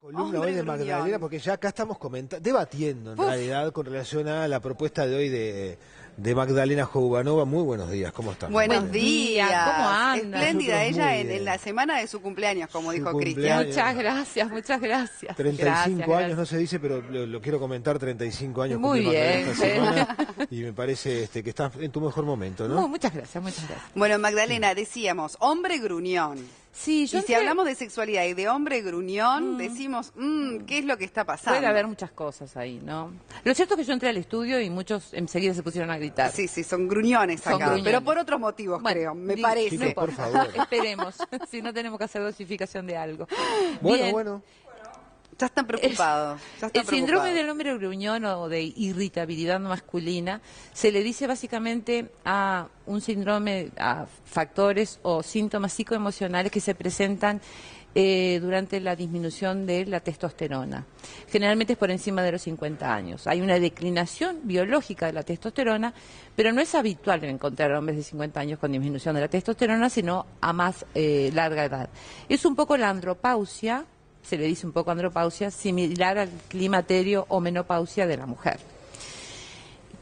Columna hoy de Magdalena, porque ya acá estamos debatiendo en realidad con relación a la propuesta de hoy de Magdalena Joubanova. Muy buenos días, ¿cómo están? Buenos días, ¿cómo anda? Nosotros Espléndida ella muy en la semana de su cumpleaños, como Su dijo cumpleaños. Cristian. Muchas gracias, muchas gracias. 35 Gracias, años, no se dice, pero lo quiero comentar, 35 años Muy cumple Magdalena bien. esta semana, y me parece que estás en tu mejor momento, ¿no? Muchas gracias, muchas gracias. Bueno, Magdalena, decíamos, hombre gruñón. Sí, Y si hablamos de sexualidad y de hombre gruñón, decimos, ¿qué es lo que está pasando? puede haber muchas cosas ahí, ¿no? Lo cierto es que yo entré al estudio y muchos enseguida se pusieron a gritar. Sí, son gruñones Son acá, gruñones. pero por otros motivos, Bueno, creo, me digo, parece. Chicos, por favor. Esperemos, si no tenemos que hacer dosificación de algo. Bueno, Bien. bueno. Ya están preocupados. El síndrome del hombre gruñón o de irritabilidad masculina se le dice básicamente a un síndrome, a factores o síntomas psicoemocionales que se presentan durante la disminución de la testosterona. Generalmente es por encima de los 50 años. Hay una declinación biológica de la testosterona, pero no es habitual encontrar hombres de 50 años con disminución de la testosterona, sino a más larga edad. Es un poco la andropausia, se le dice un poco andropausia, similar al climaterio o menopausia de la mujer.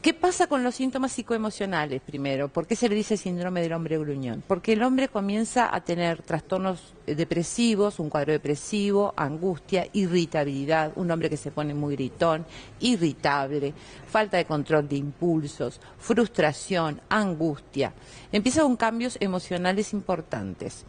¿Qué pasa con los síntomas psicoemocionales primero? ¿Por qué se le dice síndrome del hombre gruñón? Porque el hombre comienza a tener trastornos depresivos, un cuadro depresivo, angustia, irritabilidad, un hombre que se pone muy gritón, irritable, falta de control de impulsos, frustración, angustia. Empieza con cambios emocionales importantes.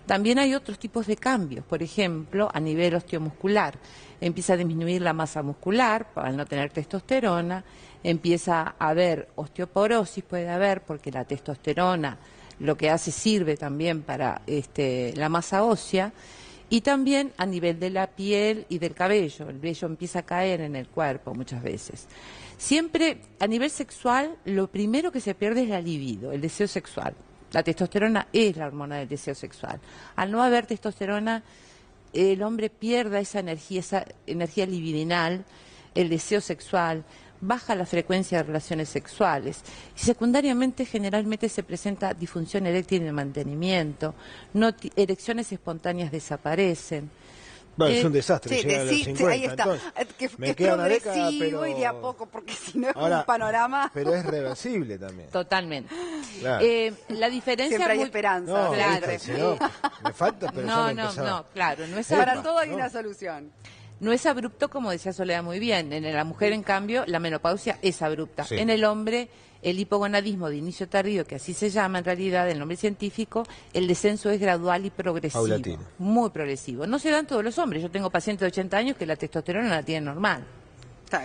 También hay otros tipos de cambios, por ejemplo, a nivel osteomuscular. Empieza a disminuir la masa muscular al no tener testosterona, empieza a haber osteoporosis, puede haber, porque la testosterona lo que hace sirve también para la masa ósea, y también a nivel de la piel y del cabello. El vello empieza a caer en el cuerpo muchas veces. Siempre, a nivel sexual, lo primero que se pierde es la libido, el deseo sexual. La testosterona es la hormona del deseo sexual. Al no haber testosterona, el hombre pierde esa energía libidinal, el deseo sexual, baja la frecuencia de relaciones sexuales. Y secundariamente, generalmente se presenta disfunción eréctil en el mantenimiento, erecciones espontáneas desaparecen. Bueno, es un desastre, Sí, llegar a los 50, ahí está. entonces, Que me es queda una década, progresivo pero... y de a poco, porque si no es Ahora, un panorama. Pero es reversible también. Totalmente. Claro. La diferencia Siempre hay muy... esperanza. No, Claro. ¿viste? Si no, me falta, pero ya me empezaba. No, claro, no es Para abrupto. todo hay una solución. No es abrupto, como decía Soledad muy bien. En la mujer, en cambio, la menopausia es abrupta. Sí. En el hombre, el hipogonadismo de inicio tardío, que así se llama en realidad el nombre científico, el descenso es gradual y progresivo. Paulatino. Muy progresivo. No se dan todos los hombres. Yo tengo pacientes de 80 años que la testosterona la tienen normal.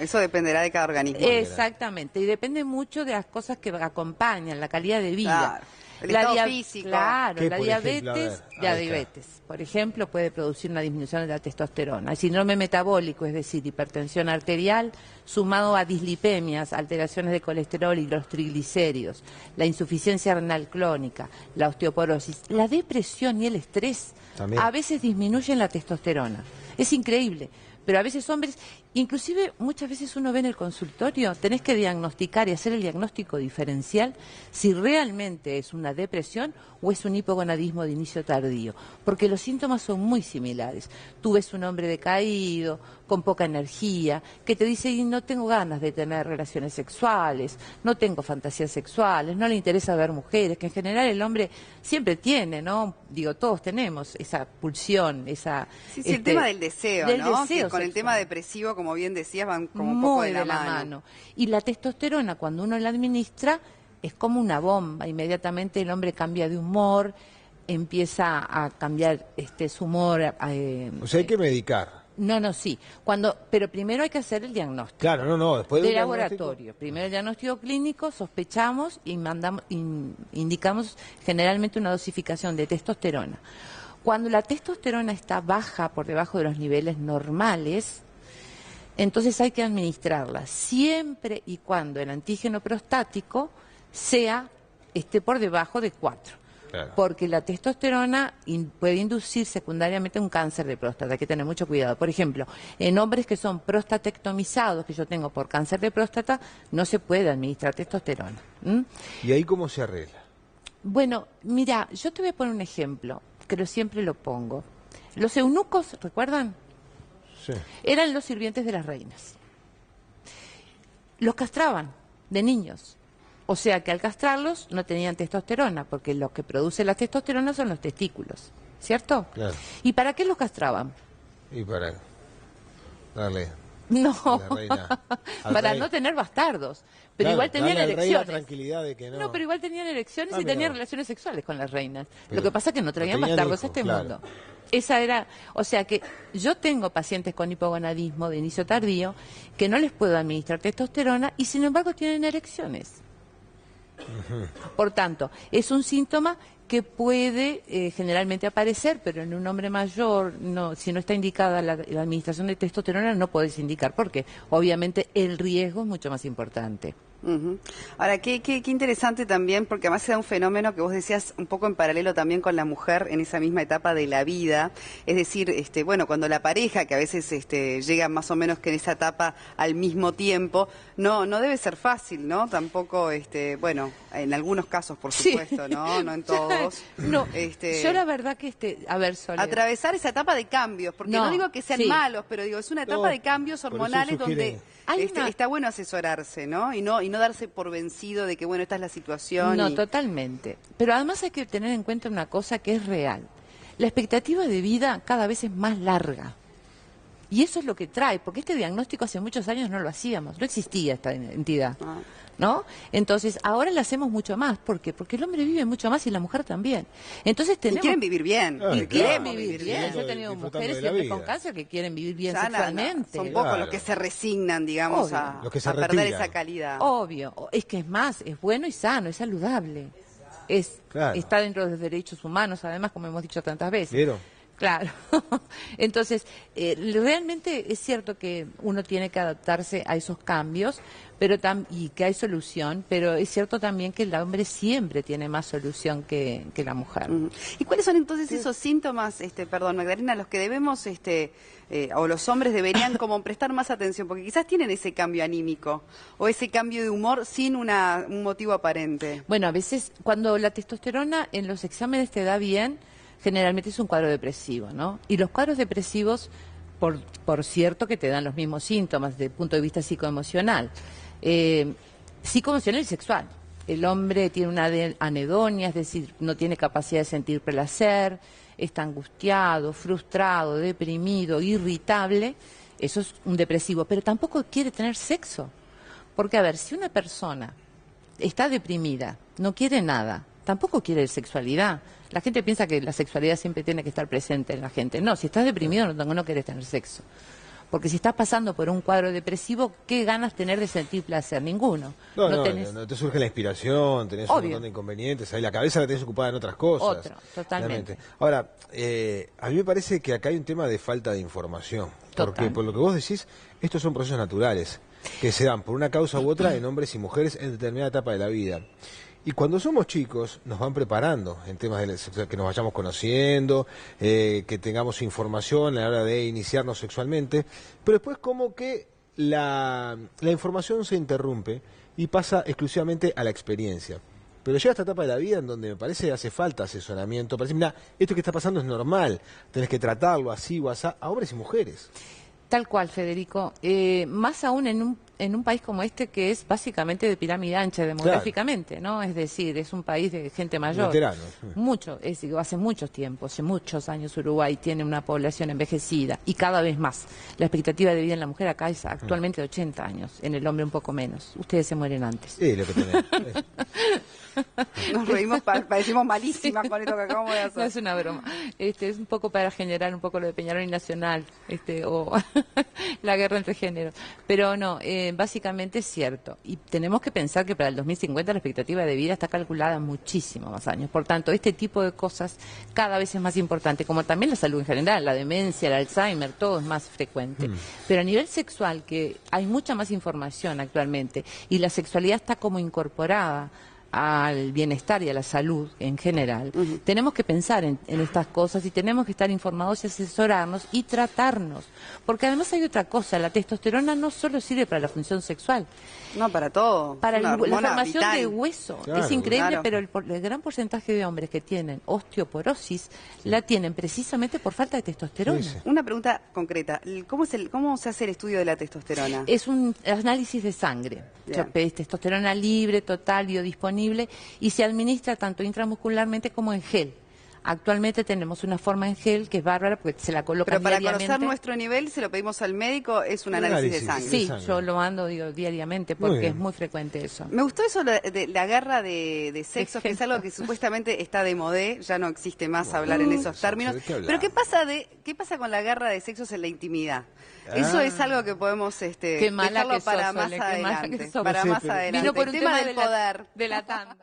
Eso dependerá de cada organismo. Exactamente. Y depende mucho de las cosas que acompañan, la calidad de vida. Claro. El estado físico. Claro, ¿Qué, la por ejemplo? A diabetes, ver, ahí diabetes, por ejemplo, puede producir una disminución de la testosterona. El síndrome metabólico, es decir, hipertensión arterial, sumado a dislipemias, alteraciones de colesterol y los triglicéridos, la insuficiencia renal crónica, la osteoporosis, la depresión y el estrés, También. a veces disminuyen la testosterona. Es increíble. Pero a veces hombres, inclusive muchas veces uno ve en el consultorio, tenés que diagnosticar y hacer el diagnóstico diferencial si realmente es una depresión o es un hipogonadismo de inicio tardío, porque los síntomas son muy similares. Tú ves un hombre decaído, con poca energía, que te dice, y no tengo ganas de tener relaciones sexuales, no tengo fantasías sexuales, no le interesa ver mujeres, que en general el hombre siempre tiene, ¿no? Digo, todos tenemos esa pulsión, esa... Sí, el tema del deseo, del ¿no? deseo Que con el sexual. tema depresivo, como bien decías, van como un Muy poco de la mano. Y la testosterona, cuando uno la administra, es como una bomba. Inmediatamente el hombre cambia de humor, empieza a cambiar su humor. O sea, hay que medicar. Sí. Pero primero hay que hacer el diagnóstico. Claro, después De del diagnóstico. laboratorio. Primero el diagnóstico clínico, sospechamos y indicamos generalmente una dosificación de testosterona. Cuando la testosterona está baja por debajo de los niveles normales, entonces hay que administrarla siempre y cuando el antígeno prostático esté por debajo de 4. Claro. Porque la testosterona puede inducir secundariamente un cáncer de próstata, hay que tener mucho cuidado. Por ejemplo, en hombres que son prostatectomizados, que yo tengo por cáncer de próstata, no se puede administrar testosterona. ¿Y ahí cómo se arregla? Bueno, mira, yo te voy a poner un ejemplo, que siempre lo pongo. Los eunucos, ¿recuerdan? Sí. Eran los sirvientes de las reinas. Los castraban de niños. O sea que al castrarlos no tenían testosterona, porque lo que produce la testosterona son los testículos, ¿cierto? Claro. ¿Y para qué los castraban? Y para darle No, a la reina, al para rey. no tener bastardos. Pero Claro, igual tenían darle al rey la erecciones. tranquilidad de que no. No, pero igual tenían erecciones y Mirá tenían vos. relaciones sexuales con las reinas. Pero Lo que pasa es que no traían tenían bastardos a hijos, este claro. mundo. Esa era, o sea que yo tengo pacientes con hipogonadismo de inicio tardío que no les puedo administrar testosterona y sin embargo tienen erecciones. Por tanto, es un síntoma que puede generalmente aparecer, pero en un hombre mayor, no, si no está indicada la administración de testosterona, no puedes indicar, porque obviamente el riesgo es mucho más importante. Ujú. Ahora, qué interesante también, porque además se da un fenómeno que vos decías un poco en paralelo también con la mujer en esa misma etapa de la vida. Es decir, bueno, cuando la pareja, que a veces llega más o menos que en esa etapa al mismo tiempo, no debe ser fácil, ¿no? Tampoco, bueno, en algunos casos, por Sí. supuesto, ¿no? No en todos. No, yo la verdad que, a ver, Soledad. Atravesar esa etapa de cambios, porque no, No, digo que sean sí. malos, pero digo, es una etapa No, de cambios por eso hormonales sugiere- donde Hay una- está bueno asesorarse, ¿no? Y no darse por vencido de que, bueno, esta es la situación. No, y... totalmente. Pero además hay que tener en cuenta una cosa que es real. La expectativa de vida cada vez es más larga. Y eso es lo que trae, porque este diagnóstico hace muchos años no lo hacíamos, no existía esta entidad, Ah. ¿no? Entonces, ahora la hacemos mucho más. ¿Por qué? Porque el hombre vive mucho más y la mujer también. Entonces Y tenemos... quieren vivir bien. Ah, Y quieren claro, vivir bien. disfrutando Yo he tenido disfrutando mujeres de la siempre con vida. cáncer que quieren vivir bien Ya sexualmente. son pocos Claro. los que se resignan, digamos, Obvio. a, Los que se a perder retiran. esa calidad. Obvio, es que es más, es bueno y sano, es saludable. Claro. Está dentro de los derechos humanos, además, como hemos dicho tantas veces. ¿Vieron? Claro. Entonces, realmente es cierto que uno tiene que adaptarse a esos cambios, pero y que hay solución, pero es cierto también que el hombre siempre tiene más solución que la mujer. Ujú. ¿Y cuáles son entonces esos síntomas, perdón, Magdalena, a los que debemos, o los hombres deberían como prestar más atención? Porque quizás tienen ese cambio anímico o ese cambio de humor sin un motivo aparente. Bueno, a veces cuando la testosterona en los exámenes te da bien, generalmente es un cuadro depresivo, ¿no? Y los cuadros depresivos, por cierto, que te dan los mismos síntomas desde el punto de vista psicoemocional. Psicoemocional y sexual. El hombre tiene una anedonia, es decir, no tiene capacidad de sentir placer, está angustiado, frustrado, deprimido, irritable. Eso es un depresivo, pero tampoco quiere tener sexo. Porque, a ver, si una persona está deprimida, no quiere nada, tampoco quiere sexualidad. La gente piensa que la sexualidad siempre tiene que estar presente en la gente. No, si estás deprimido no querés tener sexo. Porque si estás pasando por un cuadro depresivo, ¿qué ganas tener de sentir placer? Ninguno. No tenés... te surge la inspiración, tenés un Obvio. montón de inconvenientes, ahí la cabeza la tenés ocupada en otras cosas. Otro, totalmente. Realmente. Ahora, a mí me parece que acá hay un tema de falta de información. Porque Total. por lo que vos decís, estos son procesos naturales que se dan por una causa u otra en hombres y mujeres en determinada etapa de la vida. Y cuando somos chicos nos van preparando en temas de que nos vayamos conociendo, que tengamos información a la hora de iniciarnos sexualmente, pero después como que la información se interrumpe y pasa exclusivamente a la experiencia. Pero llega esta etapa de la vida en donde me parece hace falta asesoramiento, parece, mira, esto que está pasando es normal, tenés que tratarlo así o así, a hombres y mujeres. Tal cual, Federico. Más aún en un país como este que es básicamente de pirámide ancha demográficamente, ¿no? Es decir, es un país de gente mayor. Veteranos. Mucho, hace muchos tiempos, hace muchos años Uruguay tiene una población envejecida y cada vez más. La expectativa de vida en la mujer acá es actualmente de 80 años, en el hombre un poco menos. Ustedes se mueren antes. Sí, lo que tenés. Nos reímos, parecimos malísimas con esto que acabamos de No hacer. es una broma. Es un poco para generar un poco lo de Peñarol y Nacional, o la guerra entre géneros. Pero no, básicamente es cierto. Y tenemos que pensar que para el 2050 la expectativa de vida está calculada en muchísimos más años. Por tanto, este tipo de cosas cada vez es más importante, como también la salud en general, la demencia, el Alzheimer, todo es más frecuente. Pero a nivel sexual, que hay mucha más información actualmente, y la sexualidad está como incorporada al bienestar y a la salud en general, tenemos que pensar en estas cosas y tenemos que estar informados y asesorarnos y tratarnos. Porque además hay otra cosa, la testosterona no solo sirve para la función sexual. No, para todo. Para la formación vital. de hueso. Claro, Es increíble, claro. pero el gran porcentaje de hombres que tienen osteoporosis la tienen precisamente por falta de testosterona. Sí, sí. Una pregunta concreta. ¿Cómo se hace el estudio de la testosterona? Es un análisis de sangre, Bien. o sea, testosterona libre, total, biodisponible, y se administra tanto intramuscularmente como en gel. Actualmente tenemos una forma en gel que es bárbara porque se la colocan Pero para diariamente. conocer nuestro nivel, se lo pedimos al médico, es un análisis de sangre. Sí, sangre. yo lo ando diariamente Muy porque bien. es muy frecuente eso. Me gustó eso de la guerra de sexos, que es algo que supuestamente está de modé, ya no existe más hablar en esos términos. ¿de qué hablamos? Pero ¿qué pasa con la guerra de sexos en la intimidad? Eso es algo que podemos Qué mala dejarlo que para sos, más Sole, qué mala adelante. que sos. Para Sí, más pero- adelante. Vino por El un tema tema del poder. de la tanda.